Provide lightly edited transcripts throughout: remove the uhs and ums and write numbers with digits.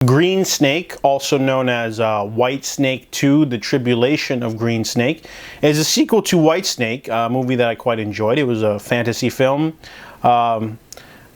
Green Snake, also known as White Snake 2, The Tribulation of Green Snake, is a sequel to White Snake, a movie that I quite enjoyed. It was a fantasy film.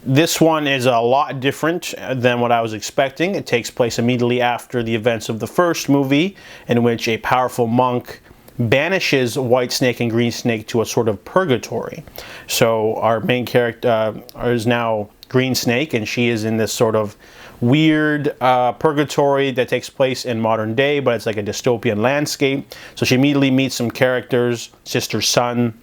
This one is a lot different than what I was expecting. It takes place immediately after the events of the first movie, in which a powerful monk banishes White Snake and Green Snake to a sort of purgatory. So our main character is now Green Snake, and she is in this sort of weird purgatory that takes place in modern day, but it's like a dystopian landscape. So she immediately meets some characters, sister's son,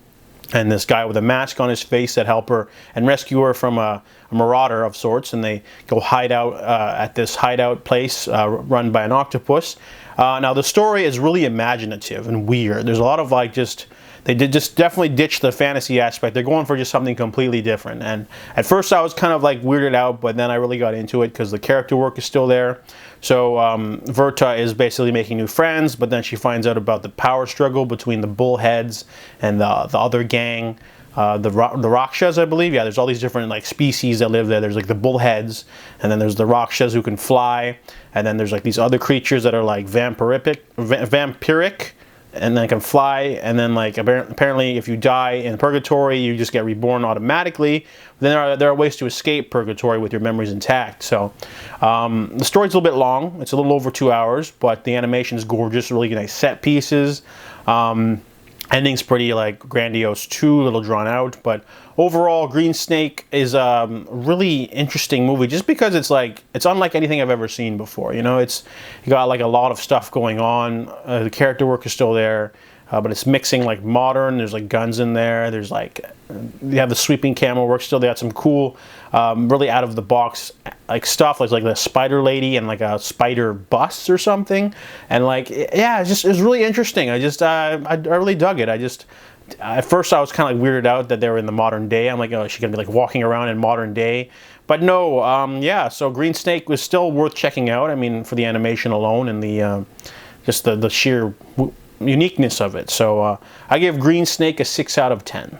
and this guy with a mask on his face that help her and rescue her from a marauder of sorts, and they go hide out at this hideout place run by an octopus. Now the story is really imaginative and weird. There's a lot of like they did just definitely ditch the fantasy aspect. They're going for just something completely different. And at first I was kind of like weirded out, but then I really got into it because the character work is still there. So Verta is basically making new friends, but then she finds out about the power struggle between the bullheads and the other gang, the Rakshas, I believe. Yeah, there's all these different like species that live there. There's like the bullheads, and then there's the Rakshas who can fly, and then there's like these other creatures that are like vampiric, and then can fly, and then like apparently if you die in purgatory you just get reborn automatically. Then there are ways to escape purgatory with your memories intact. So the story's a little bit long. It's a little over 2 hours, but the animation is gorgeous, really nice set pieces. Ending's pretty like grandiose too, a little drawn out, but overall Green Snake is a really interesting movie just because it's unlike anything I've ever seen before. You know, you got like a lot of stuff going on. The character work is still there, but it's mixing like modern. There's like guns in there. There's like you have the sweeping camera work still. They got some cool, really out of the box like stuff, like the spider lady and like a spider bus or something. And like, yeah, it's really interesting. I really dug it. At first I was kind of like weirded out that they were in the modern day. I'm like, oh, is she gonna be like walking around in modern day? But no, yeah. So Green Snake was still worth checking out. I mean, for the animation alone and the just the sheer uniqueness of it. So I give Green Snake a 6 out of 10.